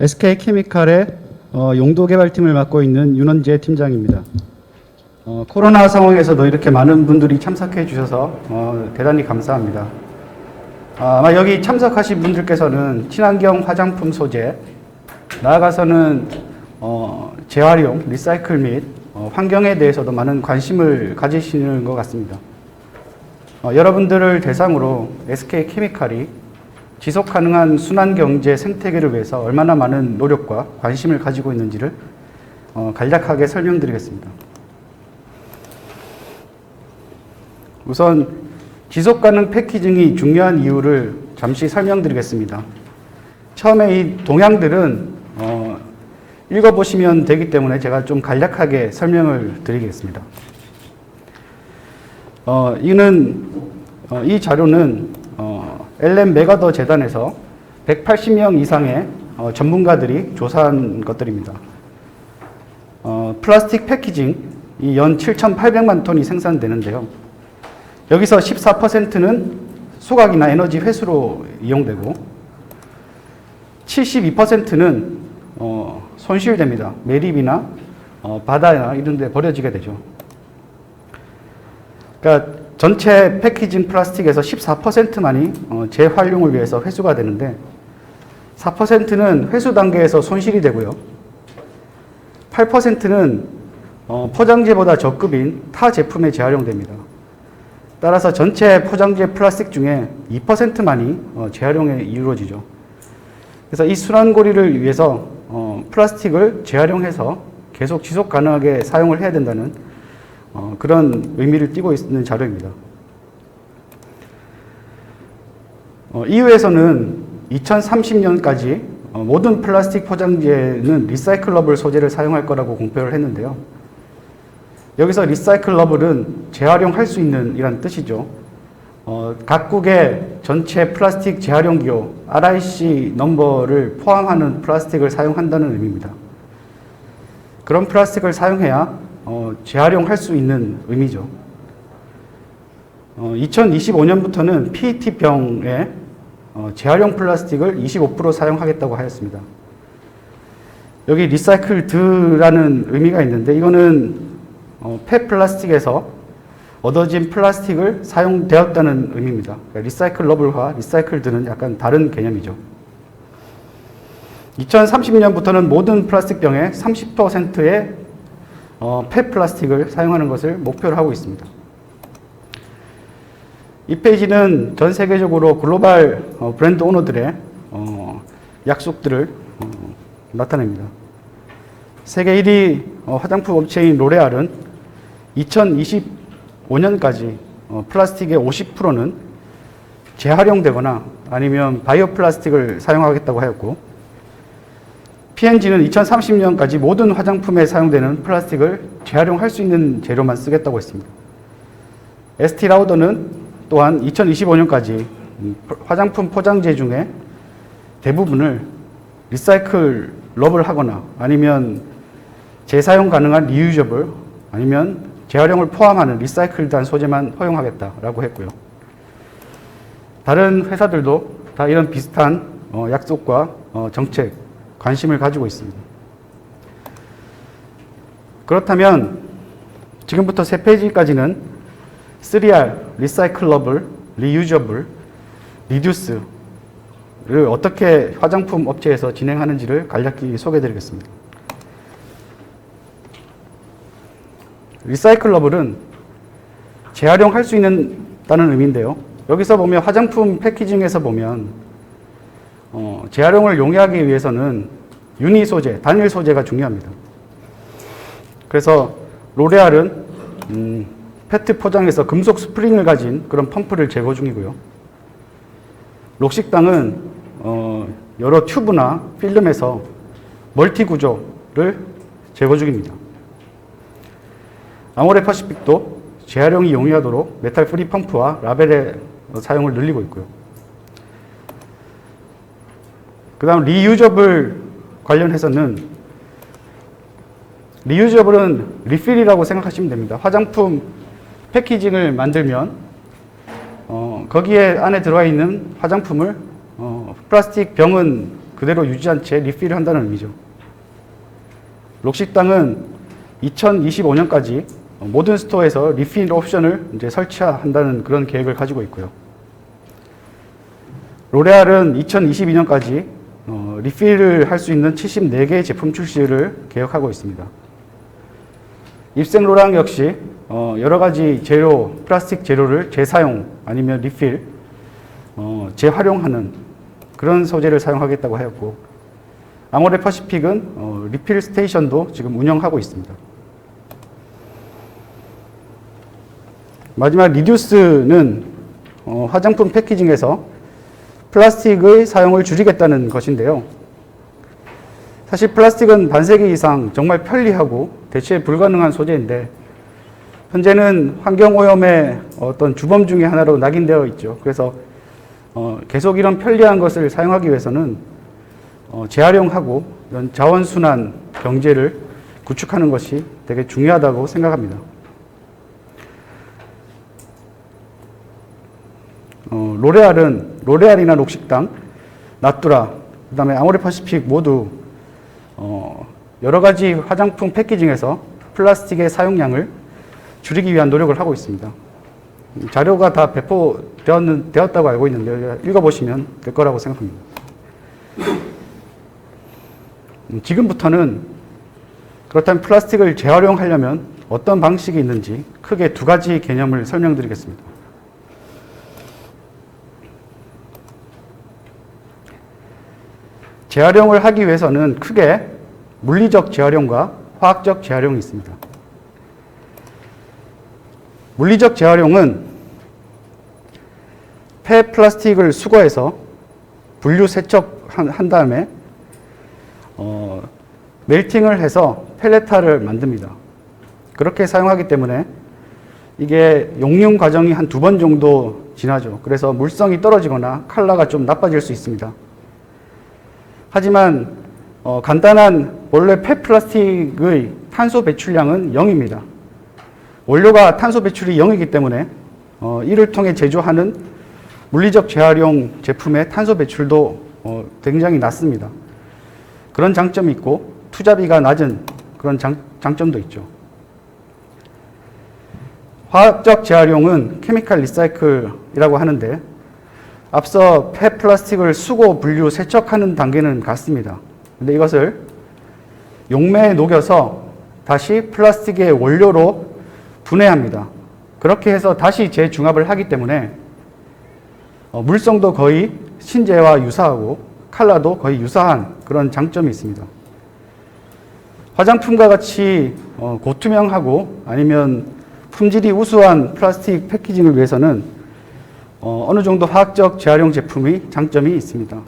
SK케미칼의 용도 개발팀을 맡고 있는 윤원재 팀장입니다. 코로나 상황에서도 이렇게 많은 분들이 참석해 주셔서 대단히 감사합니다. 아마 여기 참석하신 분들께서는 친환경 화장품 소재, 나아가서는 재활용, 리사이클 및 환경에 대해서도 많은 관심을 가지시는 것 같습니다. 여러분들을 대상으로 SK케미칼이 지속 가능한 순환 경제 생태계를 위해서 얼마나 많은 노력과 관심을 가지고 있는지를 간략하게 설명드리겠습니다. 우선 지속 가능 패키징이 중요한 이유를 잠시 설명드리겠습니다. 처음에 이 동향들은 읽어보시면 되기 때문에 제가 좀 간략하게 설명을 드리겠습니다. 이 자료는 엘렌 메가더 재단에서 180명 이상의 전문가들이 조사한 것들입니다. 플라스틱 패키징 연 7,800만 톤이 생산되는데요. 여기서 14%는 소각이나 에너지 회수로 이용되고 72%는 손실됩니다. 매립이나 바다나 이런 데 버려지게 되죠. 그러니까 전체 패키징 플라스틱에서 14%만이 재활용을 위해서 회수가 되는데 4%는 회수 단계에서 손실이 되고요. 8%는 포장재보다 저급인 타 제품에 재활용됩니다. 따라서 전체 포장재 플라스틱 중에 2%만이 재활용에 이루어지죠. 그래서 이 순환고리를 위해서 플라스틱을 재활용해서 계속 지속 가능하게 사용을 해야 된다는 그런 의미를 띠고 있는 자료입니다. EU에서는 2030년까지 모든 플라스틱 포장재는 리사이클러블 소재를 사용할 거라고 공표를 했는데요. 여기서 리사이클러블은 재활용할 수 있는 이란 뜻이죠. 각국의 전체 플라스틱 재활용 기호 RIC 넘버를 포함하는 플라스틱을 사용한다는 의미입니다. 그런 플라스틱을 사용해야 재활용할 수 있는 의미죠. 2025년부터는 PET병에 재활용 플라스틱을 25% 사용하겠다고 하였습니다. 여기 리사이클드라는 의미가 있는데 이거는 폐플라스틱에서 얻어진 플라스틱을 사용되었다는 의미입니다. 리사이클러블과 리사이클드는 약간 다른 개념이죠. 2030년부터는 모든 플라스틱 병의 30%의 폐플라스틱을 사용하는 것을 목표로 하고 있습니다. 이 페이지는 전 세계적으로 글로벌 브랜드 오너들의 약속들을 나타냅니다. 세계 1위 화장품 업체인 로레알은 2025년까지 플라스틱의 50%는 재활용되거나 아니면 바이오 플라스틱을 사용하겠다고 하였고, P&G는 2030년까지 모든 화장품에 사용되는 플라스틱을 재활용할 수 있는 재료만 쓰겠다고 했습니다. 에스티 라우더는 또한 2025년까지 화장품 포장재 중에 대부분을 리사이클러블 하거나 아니면 재사용 가능한 리유저블 아니면 재활용을 포함하는 리사이클드한 소재만 허용하겠다라고 했고요. 다른 회사들도 다 이런 비슷한 약속과 정책, 관심을 가지고 있습니다. 그렇다면 지금부터 3페이지까지는 3R, 리사이클러블, 리유저블, 리듀스를 어떻게 화장품 업체에서 진행하는지를 간략히 소개해드리겠습니다. 리사이클러블은 재활용할 수 있다는 의미인데요. 여기서 보면 화장품 패키징에서 보면 재활용을 용이하기 위해서는 유니 소재, 단일 소재가 중요합니다. 그래서 로레알은 페트 포장에서 금속 스프링을 가진 그런 펌프를 제거 중이고요. 록식당은 여러 튜브나 필름에서 멀티 구조를 제거 중입니다. 아모레 퍼시픽도 재활용이 용이하도록 메탈 프리 펌프와 라벨의 사용을 늘리고 있고요. 그 다음 리유저블 관련해서는 리유저블은 리필이라고 생각하시면 됩니다. 화장품 패키징을 만들면 거기에 안에 들어가 있는 화장품을 플라스틱 병은 그대로 유지한 채 리필을 한다는 의미죠. 록식당은 2025년까지 모든 스토어에서 리필 옵션을 이제 설치한다는 그런 계획을 가지고 있고요. 로레알은 2022년까지 리필을 할 수 있는 74개의 제품 출시를 계획하고 있습니다. 입생로랑 역시 여러 가지 재료, 플라스틱 재료를 재사용 아니면 리필, 재활용하는 그런 소재를 사용하겠다고 하였고, 아모레 퍼시픽은 리필 스테이션도 지금 운영하고 있습니다. 마지막 리듀스는 화장품 패키징에서 플라스틱의 사용을 줄이겠다는 것인데요. 사실 플라스틱은 반세기 이상 정말 편리하고 대체 불가능한 소재인데 현재는 환경오염의 어떤 주범 중에 하나로 낙인되어 있죠. 그래서 계속 이런 편리한 것을 사용하기 위해서는 재활용하고 이런 자원순환 경제를 구축하는 것이 되게 중요하다고 생각합니다. 로레알이나 록식당, 나뚜라, 그 다음에 아모레 퍼시픽 모두 여러 가지 화장품 패키징에서 플라스틱의 사용량을 줄이기 위한 노력을 하고 있습니다. 자료가 다 배포되었다고 알고 있는데 읽어보시면 될 거라고 생각합니다. 지금부터는 그렇다면 플라스틱을 재활용하려면 어떤 방식이 있는지 크게 두 가지 개념을 설명드리겠습니다. 재활용을 하기 위해서는 크게 물리적 재활용과 화학적 재활용이 있습니다. 물리적 재활용은 폐 플라스틱을 수거해서 분류 세척한 다음에 멜팅을 해서 펠레타를 만듭니다. 그렇게 사용하기 때문에 이게 용융 과정이 한 2번 정도 지나죠. 그래서 물성이 떨어지거나 컬러가 좀 나빠질 수 있습니다. 하지만 간단한 원래 폐 플라스틱의 탄소 배출량은 0입니다. 원료가 탄소 배출이 0이기 때문에 이를 통해 제조하는 물리적 재활용 제품의 탄소 배출도 굉장히 낮습니다. 그런 장점이 있고 투자비가 낮은 그런 장점도 있죠. 화학적 재활용은 케미칼 리사이클이라고 하는데 앞서 폐 플라스틱을 수거, 분류, 세척하는 단계는 같습니다. 근데 이것을 용매에 녹여서 다시 플라스틱의 원료로 분해합니다. 그렇게 해서 다시 재중합을 하기 때문에 물성도 거의 신재와 유사하고 컬러도 거의 유사한 그런 장점이 있습니다. 화장품과 같이 고투명하고 아니면 품질이 우수한 플라스틱 패키징을 위해서는 어느 정도 화학적 재활용 제품의 장점이 있습니다.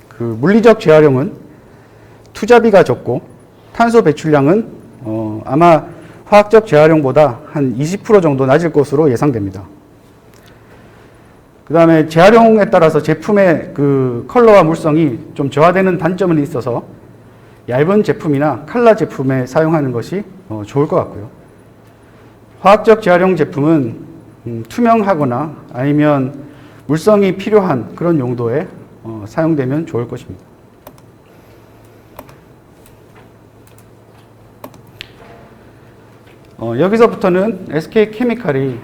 그 물리적 재활용은 투자비가 적고 탄소 배출량은 아마 화학적 재활용보다 한 20% 정도 낮을 것으로 예상됩니다. 그 다음에 재활용에 따라서 제품의 그 컬러와 물성이 좀 저하되는 단점은 있어서 얇은 제품이나 칼라 제품에 사용하는 것이 좋을 것 같고요. 화학적 재활용 제품은 투명하거나 아니면 물성이 필요한 그런 용도에 사용되면 좋을 것입니다. 여기서부터는 SK케미칼이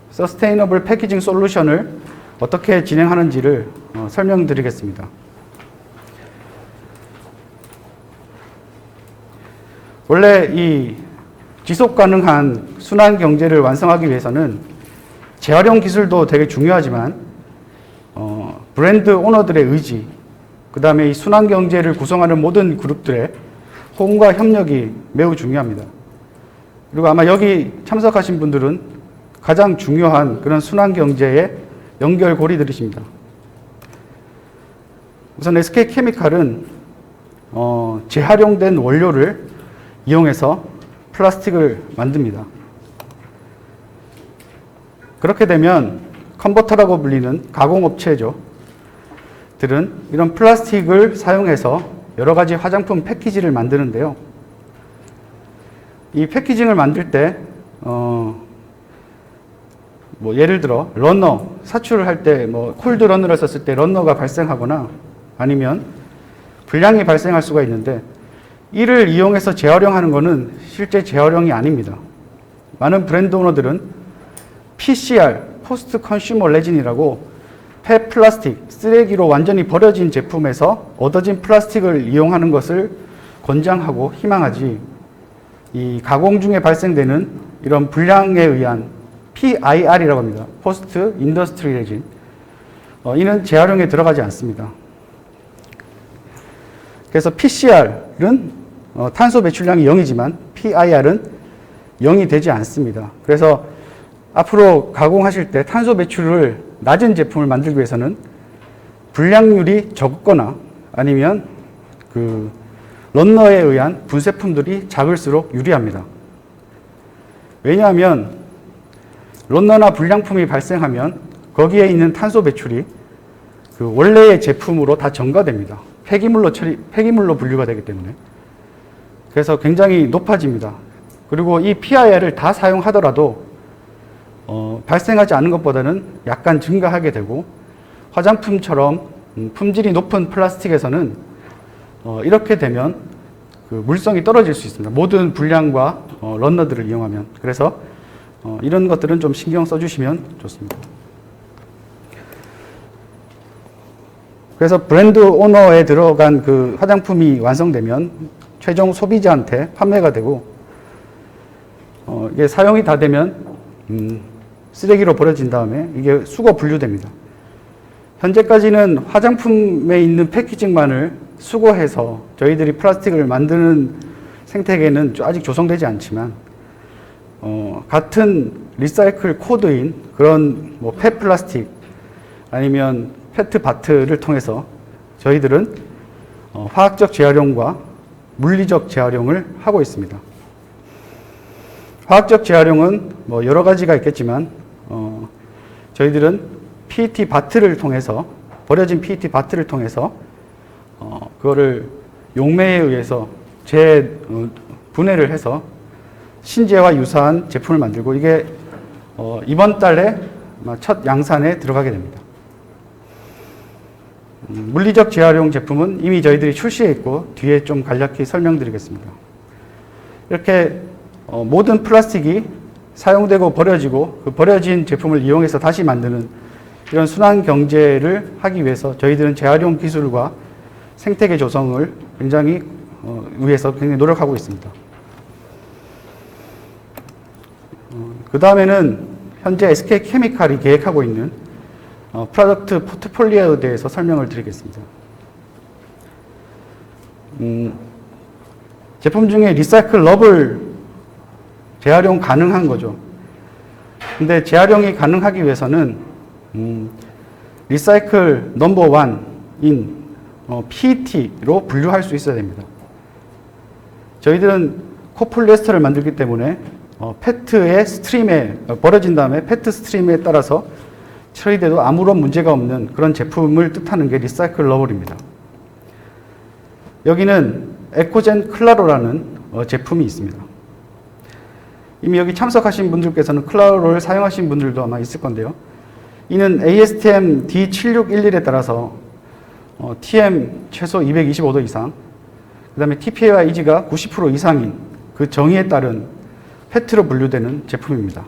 서스테이너블 패키징 솔루션을 어떻게 진행하는지를 설명드리겠습니다. 원래 이 지속 가능한 순환 경제를 완성하기 위해서는 재활용 기술도 되게 중요하지만 브랜드 오너들의 의지, 그 다음에 이 순환 경제를 구성하는 모든 그룹들의 호응과 협력이 매우 중요합니다. 그리고 아마 여기 참석하신 분들은 가장 중요한 그런 순환 경제의 연결고리들이십니다. 우선 SK케미칼은 재활용된 원료를 이용해서 플라스틱을 만듭니다. 그렇게 되면 컨버터라고 불리는 가공업체죠. 들은 이런 플라스틱을 사용해서 여러 가지 화장품 패키지를 만드는데요. 이 패키징을 만들 때 뭐 예를 들어 러너 사출을 할 때 뭐 콜드 러너를 썼을 때 러너가 발생하거나 아니면 불량이 발생할 수가 있는데 이를 이용해서 재활용하는 것은 실제 재활용이 아닙니다. 많은 브랜드 오너들은 PCR, 포스트 컨슈머 레진이라고 폐 플라스틱, 쓰레기로 완전히 버려진 제품에서 얻어진 플라스틱을 이용하는 것을 권장하고 희망하지, 이 가공 중에 발생되는 이런 불량에 의한 PIR이라고 합니다. 포스트 인더스트리 레진. 이는 재활용에 들어가지 않습니다. 그래서 PCR은 탄소 배출량이 0이지만 PIR은 0이 되지 않습니다. 그래서 앞으로 가공하실 때 탄소 배출을 낮은 제품을 만들기 위해서는 불량률이 적거나 아니면 그 런너에 의한 분쇄품들이 작을수록 유리합니다. 왜냐하면 런너나 불량품이 발생하면 거기에 있는 탄소 배출이 그 원래의 제품으로 다 전가됩니다. 폐기물로 분류가 되기 때문에. 그래서 굉장히 높아집니다. 그리고 이 PIR을 다 사용하더라도 발생하지 않은 것보다는 약간 증가하게 되고, 화장품처럼 품질이 높은 플라스틱에서는 이렇게 되면 그 물성이 떨어질 수 있습니다. 모든 불량과 런너들을 이용하면. 그래서 이런 것들은 좀 신경 써주시면 좋습니다. 그래서 브랜드 오너에 들어간 그 화장품이 완성되면 최종 소비자한테 판매가 되고, 이게 사용이 다 되면 쓰레기로 버려진 다음에 이게 수거 분류됩니다. 현재까지는 화장품에 있는 패키징만을 수거해서 저희들이 플라스틱을 만드는 생태계는 아직 조성되지 않지만, 같은 리사이클 코드인 그런 뭐 폐플라스틱 아니면 페트 바트를 통해서 저희들은 화학적 재활용과 물리적 재활용을 하고 있습니다. 화학적 재활용은 뭐 여러 가지가 있겠지만 저희들은 PET 바트를 통해서, 버려진 PET 바트를 통해서 그거를 용매에 의해서 분해를 해서 신재와 유사한 제품을 만들고, 이게 이번 달에 첫 양산에 들어가게 됩니다. 물리적 재활용 제품은 이미 저희들이 출시해 있고 뒤에 좀 간략히 설명드리겠습니다. 이렇게 모든 플라스틱이 사용되고 버려지고 그 버려진 제품을 이용해서 다시 만드는 이런 순환 경제를 하기 위해서 저희들은 재활용 기술과 생태계 조성을 굉장히 위해서 굉장히 노력하고 있습니다. 그 다음에는 현재 SK케미칼이 계획하고 있는 프로덕트 포트폴리오에 대해서 설명을 드리겠습니다. 제품 중에 리사이클러블 재활용 가능한 거죠. 근데 재활용이 가능하기 위해서는 리사이클 넘버 원인 PET로 분류할 수 있어야 됩니다. 저희들은 코폴리에스터를 만들기 때문에 페트의 스트림에 버려진 다음에 페트 스트림에 따라서 처리돼도 아무런 문제가 없는 그런 제품을 뜻하는 게 리사이클 러블입니다. 여기는 에코젠 클라로라는 제품이 있습니다. 이미 여기 참석하신 분들께서는 클라로를 사용하신 분들도 아마 있을 건데요. 이는 ASTM D7611에 따라서 TM 최소 225도 이상, 그 다음에 TPA와 EG가 90% 이상인 그 정의에 따른 페트로 분류되는 제품입니다.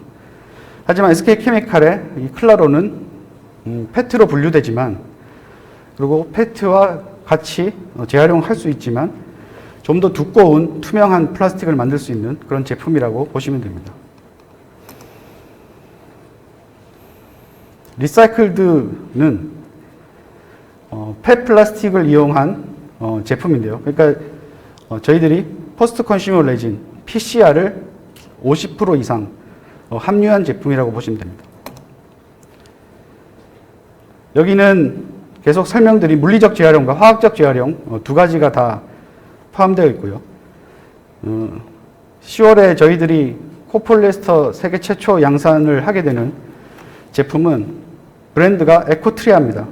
하지만 SK케미칼의 이 클라로는 페트로 분류되지만, 그리고 페트와 같이 재활용할 수 있지만 좀 더 두꺼운 투명한 플라스틱을 만들 수 있는 그런 제품이라고 보시면 됩니다. 리사이클드는 폐플라스틱을 이용한 제품인데요. 그러니까 저희들이 포스트 컨슈머 레진 PCR을 50% 이상 함유한 제품이라고 보시면 됩니다. 여기는 계속 설명드린 물리적 재활용과 화학적 재활용 두 가지가 다 포함되어 있고요. 10월에 저희들이 코폴리에스터 세계 최초 양산을 하게 되는 제품은 브랜드가 에코트리아입니다.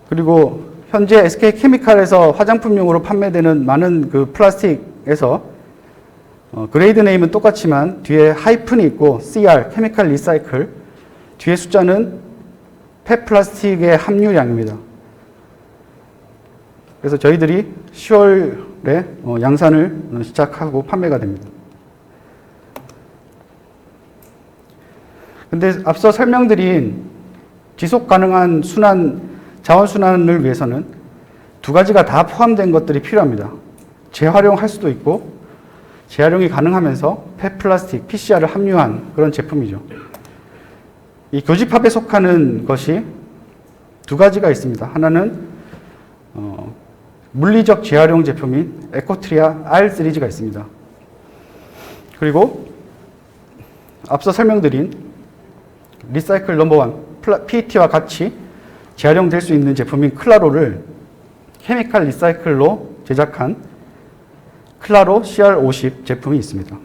그리고 현재 SK케미칼에서 화장품용으로 판매되는 많은 그 플라스틱에서 그레이드 네임은 똑같지만 뒤에 하이픈이 있고 CR, 케미컬 리사이클, 뒤에 숫자는 폐플라스틱의 함유량입니다. 그래서 저희들이 10월에 양산을 시작하고 판매가 됩니다. 근데 앞서 설명드린 지속 가능한 자원 순환을 위해서는 두 가지가 다 포함된 것들이 필요합니다. 재활용할 수도 있고 재활용이 가능하면서 폐플라스틱, PCR을 함유한 그런 제품이죠. 이 교집합에 속하는 것이 두 가지가 있습니다. 하나는 물리적 재활용 제품인 에코트리아 R 시리즈가 있습니다. 그리고 앞서 설명드린 리사이클 넘버 1 PET와 같이 재활용될 수 있는 제품인 클라로를 케미컬 리사이클로 제작한 클라로 CR50 제품이 있습니다.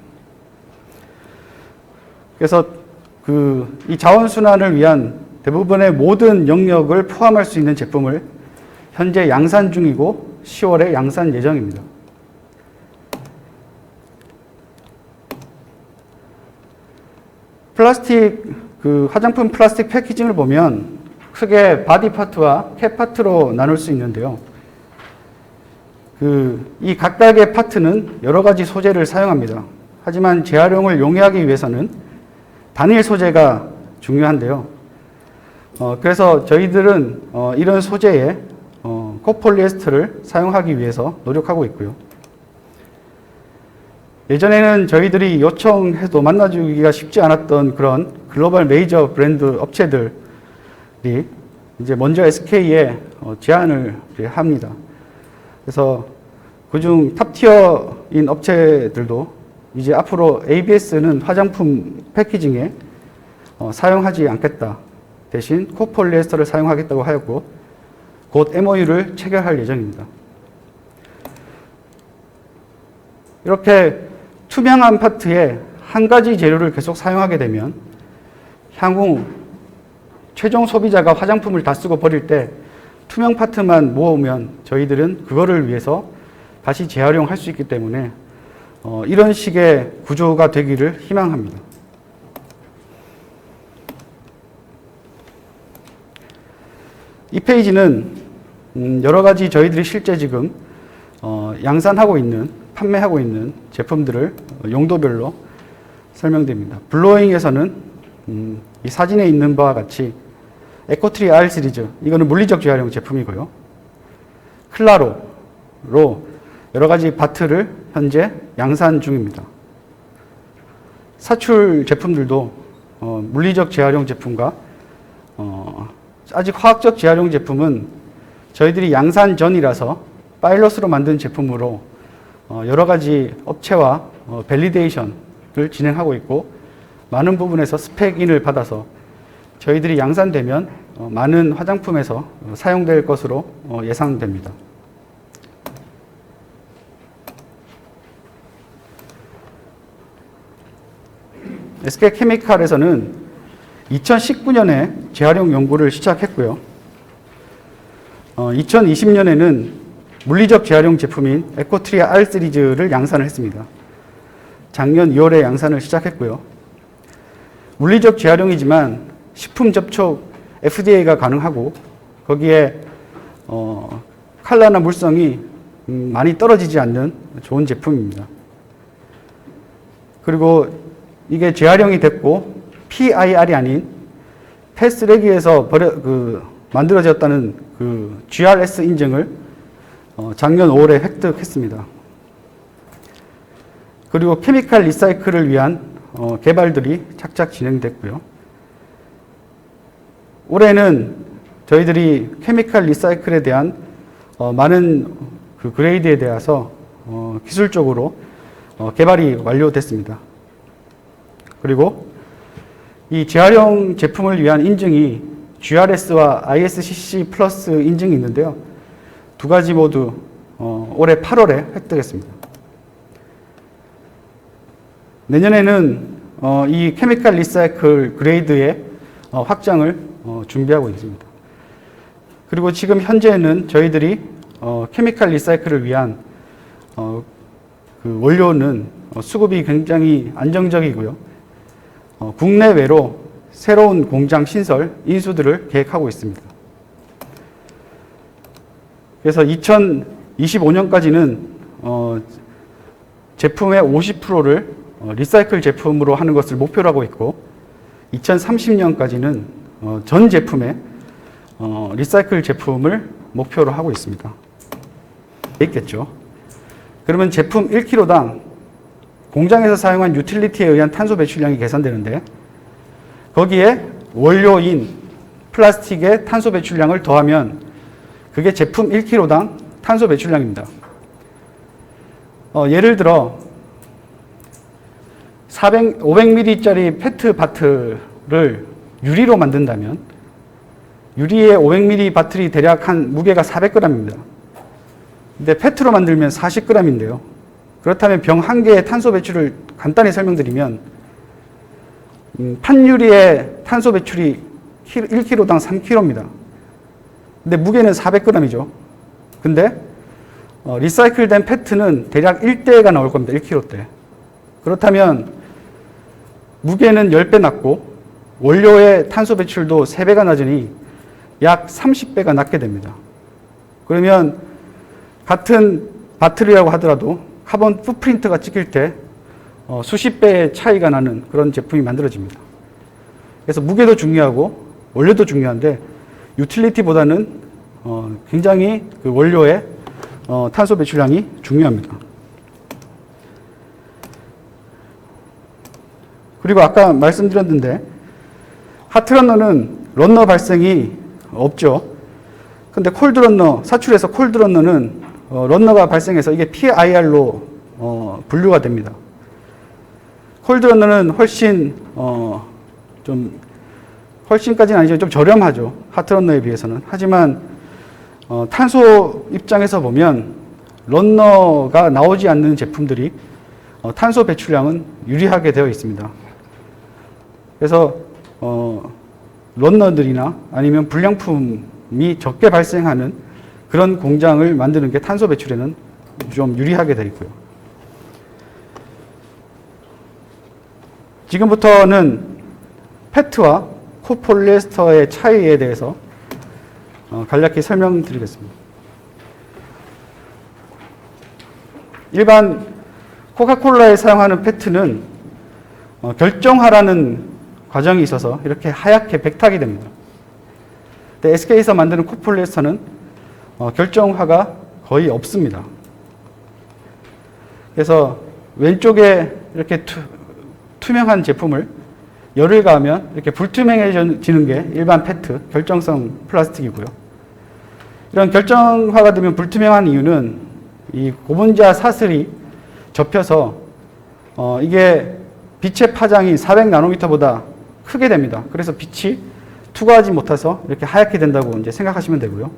그래서 이 자원순환을 위한 대부분의 모든 영역을 포함할 수 있는 제품을 현재 양산 중이고 10월에 양산 예정입니다. 화장품 플라스틱 패키징을 보면 크게 바디 파트와 캡 파트로 나눌 수 있는데요. 이 각각의 파트는 여러 가지 소재를 사용합니다. 하지만 재활용을 용이하기 위해서는 단일 소재가 중요한데요. 그래서 저희들은 이런 소재의 코폴리에스터를 사용하기 위해서 노력하고 있고요. 예전에는 저희들이 요청해도 만나주기가 쉽지 않았던 그런 글로벌 메이저 브랜드 업체들이 이제 먼저 SK에 제안을 합니다. 그래서 그중 탑티어인 업체들도 이제 앞으로 ABS는 화장품 패키징에 사용하지 않겠다. 대신 코폴리에스터를 사용하겠다고 하였고 곧 MOU를 체결할 예정입니다. 이렇게 투명한 파트에 한 가지 재료를 계속 사용하게 되면 향후 최종 소비자가 화장품을 다 쓰고 버릴 때 투명 파트만 모으면 저희들은 그거를 위해서 다시 재활용할 수 있기 때문에 이런 식의 구조가 되기를 희망합니다. 이 페이지는 여러 가지 저희들이 실제 지금 양산하고 있는, 판매하고 있는 제품들을 용도별로 설명드립니다. 블로잉에서는 이 사진에 있는 바와 같이 에코트리 R 시리즈, 이거는 물리적 재활용 제품이고요. 클라로로 여러 가지 바트를 현재 양산 중입니다. 사출 제품들도 물리적 재활용 제품과 아직 화학적 재활용 제품은 저희들이 양산 전이라서 파일럿으로 만든 제품으로 여러 가지 업체와 밸리데이션을 진행하고 있고 많은 부분에서 스펙인을 받아서 저희들이 양산되면 많은 화장품에서 사용될 것으로 예상됩니다. SK케미칼에서는 2019년에 재활용 연구를 시작했고요. 2020년에는 물리적 재활용 제품인 에코트리아 R 시리즈를 양산을 했습니다. 작년 2월에 양산을 시작했고요. 물리적 재활용이지만 식품 접촉 FDA가 가능하고 거기에 컬러나 물성이 많이 떨어지지 않는 좋은 제품입니다. 그리고 이게 재활용이 됐고 PIR이 아닌 폐쓰레기에서 만들어졌다는 GRS 인증을 작년 5월에 획득했습니다. 그리고 케미컬 리사이클을 위한 개발들이 착착 진행됐고요. 올해는 저희들이 케미컬 리사이클에 대한 많은 그레이드에 대해서 기술적으로 개발이 완료됐습니다. 그리고 이 재활용 제품을 위한 인증이 GRS와 ISCC 플러스 인증이 있는데요. 두 가지 모두 올해 8월에 획득했습니다. 내년에는 이 케미컬 리사이클 그레이드의 확장을 준비하고 있습니다. 그리고 지금 현재는 저희들이 케미컬 리사이클을 위한 그 원료는 수급이 굉장히 안정적이고요. 국내외로 새로운 공장 신설, 인수들을 계획하고 있습니다. 그래서 2025년까지는 제품의 50%를 리사이클 제품으로 하는 것을 목표로 하고 있고 2030년까지는 전 제품의 리사이클 제품을 목표로 하고 있습니다. 있겠죠. 그러면 제품 1kg당 공장에서 사용한 유틸리티에 의한 탄소 배출량이 계산되는데 거기에 원료인 플라스틱의 탄소 배출량을 더하면 그게 제품 1kg당 탄소 배출량입니다. 예를 들어 500ml짜리 페트 바틀을 유리로 만든다면 유리의 500ml 바틀이 대략 한 무게가 400g입니다. 근데 페트로 만들면 40g인데요. 그렇다면 병 한 개의 탄소 배출을 간단히 설명드리면 판유리의 탄소 배출이 1kg당 3kg입니다. 근데 무게는 400g이죠. 근데 리사이클된 페트는 대략 1대가 나올 겁니다. 1kg대. 그렇다면 무게는 10배 낮고 원료의 탄소 배출도 3배가 낮으니 약 30배가 낮게 됩니다. 그러면 같은 바틀이라고 하더라도 카본 풋프린트가 찍힐 때 수십 배의 차이가 나는 그런 제품이 만들어집니다. 그래서 무게도 중요하고 원료도 중요한데 유틸리티보다는 굉장히 그 원료의 탄소 배출량이 중요합니다. 그리고 아까 말씀드렸는데 핫러너는 런너 발생이 없죠. 근데 콜드런너, 사출에서 콜드런너는 런너가 발생해서 이게 PIR로 분류가 됩니다. 콜드런너는 훨씬까지는 아니죠. 좀 저렴하죠. 핫런너에 비해서는. 하지만 탄소 입장에서 보면 런너가 나오지 않는 제품들이 탄소 배출량은 유리하게 되어 있습니다. 그래서 런너들이나 아니면 불량품이 적게 발생하는 그런 공장을 만드는 게 탄소 배출에는 좀 유리하게 되어 있고요. 지금부터는 페트와 코폴리에스터의 차이에 대해서 간략히 설명드리겠습니다. 일반 코카콜라에 사용하는 페트는 결정화라는 과정이 있어서 이렇게 하얗게 백탁이 됩니다. 근데 SK에서 만드는 코폴리에스터는 결정화가 거의 없습니다. 그래서 왼쪽에 이렇게 투명한 제품을 열을 가하면 이렇게 불투명해지는 게 일반 페트, 결정성 플라스틱이고요. 이런 결정화가 되면 불투명한 이유는 이 고분자 사슬이 접혀서 이게 빛의 파장이 400나노미터보다 크게 됩니다. 그래서 빛이 투과하지 못해서 이렇게 하얗게 된다고 이제 생각하시면 되고요.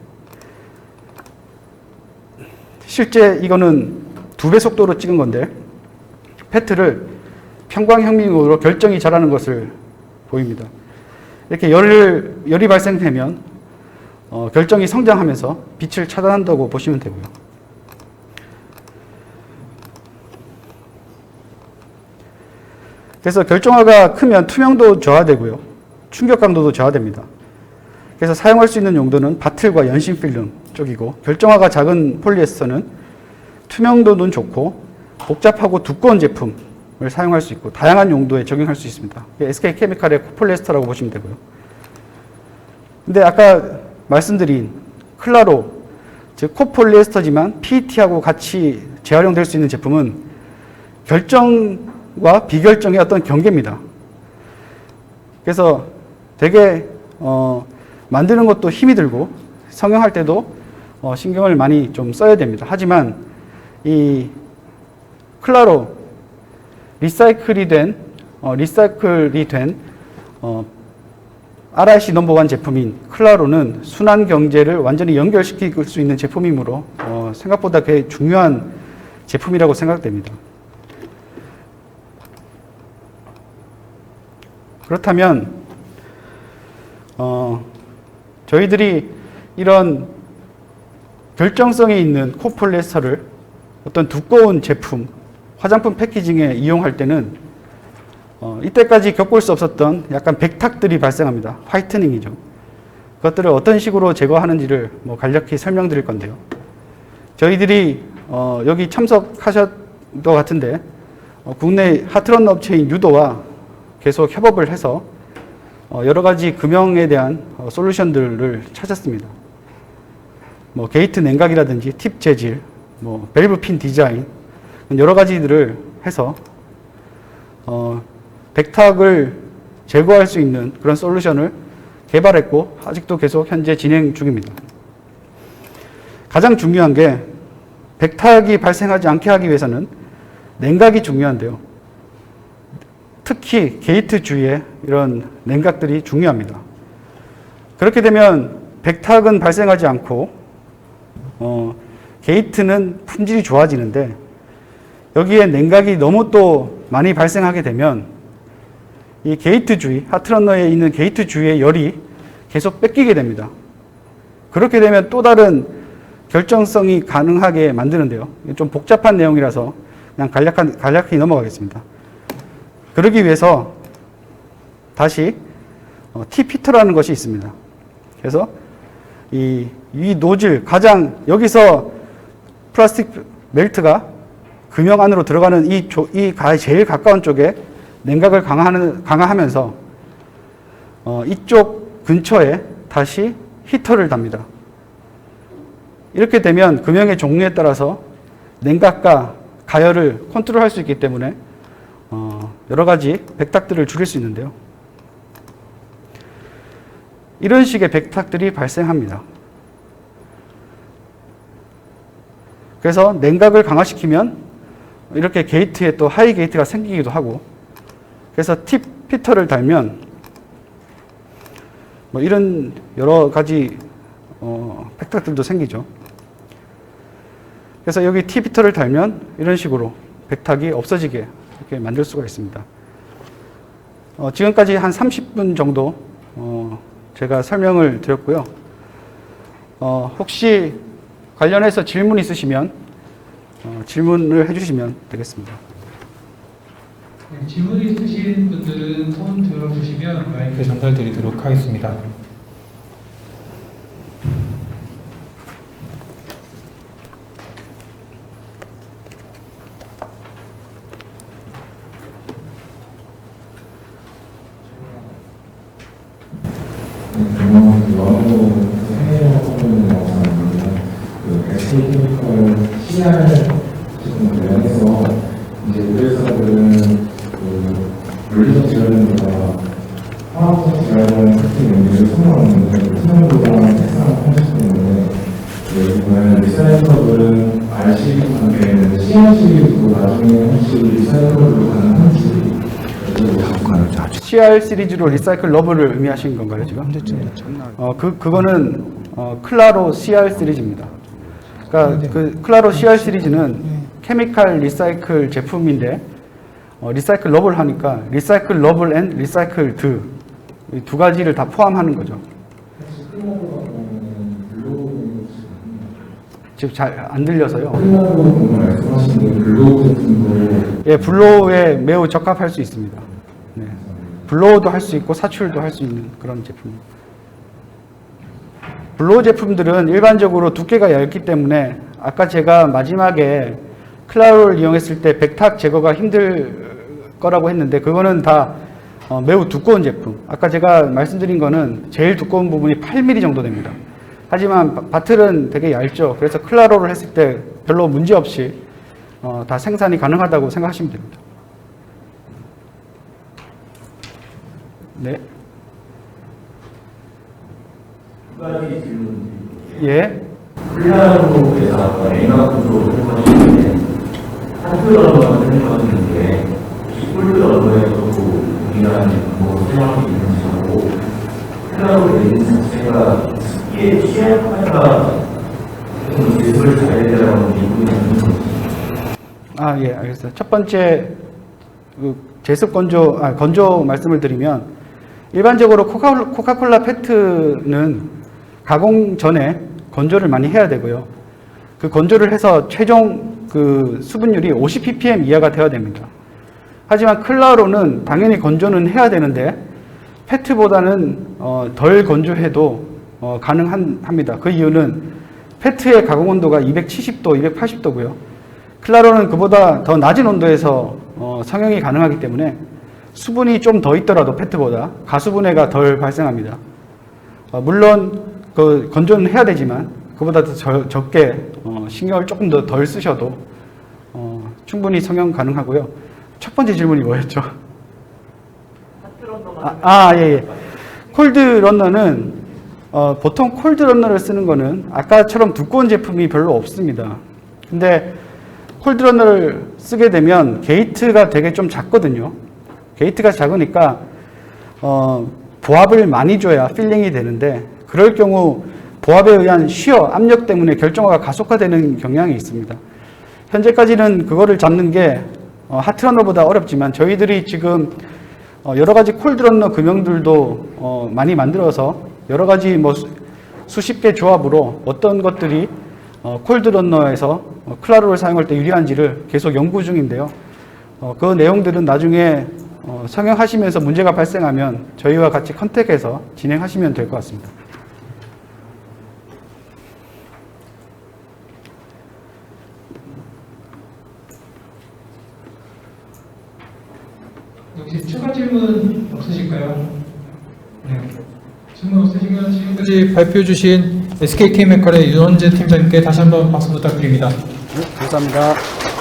실제 이거는 2배 속도로 찍은 건데 페트를 평광형민으로 결정이 잘하는 것을 보입니다. 이렇게 열이 발생되면 결정이 성장하면서 빛을 차단한다고 보시면 되고요. 그래서 결정화가 크면 투명도 저하되고요. 충격 강도도 저하됩니다. 그래서 사용할 수 있는 용도는 바틀과 연심 필름 쪽이고 결정화가 작은 폴리에스터는 투명도는 좋고 복잡하고 두꺼운 제품을 사용할 수 있고 다양한 용도에 적용할 수 있습니다. SK케미칼의 폴리에스터라고 보시면 되고요. 근데 아까 말씀드린 클라로, 즉 코폴리에스터지만 PET하고 같이 재활용될 수 있는 제품은 결정과 비결정의 어떤 경계입니다. 그래서 되게 만드는 것도 힘이 들고 성형할 때도 신경을 많이 좀 써야 됩니다. 하지만 이 클라로 리사이클이 된 RIC 넘버원 제품인 클라로는 순환 경제를 완전히 연결시킬 수 있는 제품이므로 생각보다 꽤 중요한 제품이라고 생각됩니다. 그렇다면 저희들이 이런 결정성이 있는 코폴리에스터를 어떤 두꺼운 제품, 화장품 패키징에 이용할 때는 이때까지 겪을 수 없었던 약간 백탁들이 발생합니다. 화이트닝이죠. 그것들을 어떤 식으로 제거하는지를 간략히 설명드릴 건데요. 저희들이 여기 참석하셨던 것 같은데 국내 핫런 업체인 유도와 계속 협업을 해서 여러 가지 금형에 대한 솔루션들을 찾았습니다. 게이트 냉각이라든지 팁 재질, 밸브 핀 디자인 여러 가지들을 해서 백탁을 제거할 수 있는 그런 솔루션을 개발했고 아직도 계속 현재 진행 중입니다. 가장 중요한 게 백탁이 발생하지 않게 하기 위해서는 냉각이 중요한데요. 특히 게이트 주위에 이런 냉각들이 중요합니다. 그렇게 되면 백탁은 발생하지 않고 게이트는 품질이 좋아지는데 여기에 냉각이 너무 또 많이 발생하게 되면 이 게이트 주위, 핫러너에 있는 게이트 주위의 열이 계속 뺏기게 됩니다. 그렇게 되면 또 다른 결정성이 가능하게 만드는데요. 좀 복잡한 내용이라서 그냥 간략히 넘어가겠습니다. 그러기 위해서 다시 T-피터라는 것이 있습니다. 그래서 이 노즐, 여기서 플라스틱 멜트가 금형 안으로 들어가는 이 제일 가까운 쪽에 냉각을 강화하면서 이쪽 근처에 다시 히터를 답니다. 이렇게 되면 금형의 종류에 따라서 냉각과 가열을 컨트롤할 수 있기 때문에 여러 가지 백탁들을 줄일 수 있는데요. 이런 식의 백탁들이 발생합니다. 그래서 냉각을 강화시키면 이렇게 게이트에 또 하이 게이트가 생기기도 하고, 그래서 T-피터를 달면 이런 여러 가지 백탁들도 생기죠. 그래서 여기 T-피터를 달면 이런 식으로 백탁이 없어지게 이렇게 만들 수가 있습니다. 지금까지 한 30분 정도 제가 설명을 드렸고요. 혹시 관련해서 질문 있으시면 질문을 해주시면 되겠습니다. 네, 질문 있으신 분들은 손 들어주시면 마이크 전달드리도록 하겠습니다. CR 지금 관련해서 이제 의뢰사들은 물리적 지원과 화학적 지원 같은 용기를 선호하는데 수능보다 색상을 편집 때문에 여기는 리사이클들은 RC 관계에는 CRC도 나중에 혹시 리사이클로 가능한지 CR 시리즈로 리사이클 러브를 의미하신 건가요, 지금? 그거는 클라로 CR 시리즈입니다. 그러니까 그 클라로 CR 시리즈는 케미칼 리사이클 제품인데 리사이클 러브를 하니까 리사이클 러브 앤 리사이클 이 두 가지를 다 포함하는 거죠. 지금 잘 안 들려서요. 예, 블로우에 매우 적합할 수 있습니다. 네. 블로우도 할 수 있고 사출도 할 수 있는 그런 제품입니다. 블로우 제품들은 일반적으로 두께가 얇기 때문에 아까 제가 마지막에 클라로를 이용했을 때 백탁 제거가 힘들 거라고 했는데 그거는 다 매우 두꺼운 제품. 아까 제가 말씀드린 거는 제일 두꺼운 부분이 8mm 정도 됩니다. 하지만 바틀은 되게 얇죠. 그래서 클라로를 했을 때 별로 문제 없이 다 생산이 가능하다고 생각하시면 됩니다. 네. 예. 클라로에서 냉각구조 설정하시는데 한글어로 설정하시는데 꿀어로에서도 동일한 방법으로 사용할 수 있는지 하고 클라로 내린 자체가 이게 CR파가 좀 제습을 잘 되라는 기분이 있는 건지. 예, 알겠어요. 첫 번째 제습 건조 말씀을 드리면 일반적으로 코카콜라 페트는 가공 전에 건조를 많이 해야 되고요. 그 건조를 해서 최종 그 수분율이 50 ppm 이하가 되어야 됩니다. 하지만 클라로는 당연히 건조는 해야 되는데 페트보다는 덜 건조해도 가능합니다. 그 이유는 페트의 가공 온도가 270도, 280도고요. 클라로는 그보다 더 낮은 온도에서 성형이 가능하기 때문에 수분이 좀 더 있더라도 페트보다 가수분해가 덜 발생합니다. 물론 그 건조는 해야 되지만 그보다 더 적게 신경을 조금 더 덜 쓰셔도 충분히 성형 가능하고요. 첫 번째 질문이 뭐였죠? 예. 콜드 러너는 보통 콜드 러너를 쓰는 거는 아까처럼 두꺼운 제품이 별로 없습니다. 근데 콜드 러너를 쓰게 되면 게이트가 되게 좀 작거든요. 게이트가 작으니까 보압을 많이 줘야 필링이 되는데 그럴 경우 보압에 의한 쉬어, 압력 때문에 결정화가 가속화되는 경향이 있습니다. 현재까지는 그거를 잡는 게 하트러너보다 어렵지만 저희들이 지금 여러 가지 콜드러너 금형들도 많이 만들어서 여러 가지 뭐 수십 개 조합으로 어떤 것들이 콜드러너에서 클라로를 사용할 때 유리한지를 계속 연구 중인데요. 그 내용들은 나중에 성형하시면서 문제가 발생하면 저희와 같이 컨택해서 진행하시면 될 것 같습니다. 혹시 추가 질문 없으실까요? 네. 질문 없으시면 지금까지 발표해 주신 SK케미칼의 윤원재 팀장님께 다시 한번 박수 부탁드립니다. 네, 감사합니다.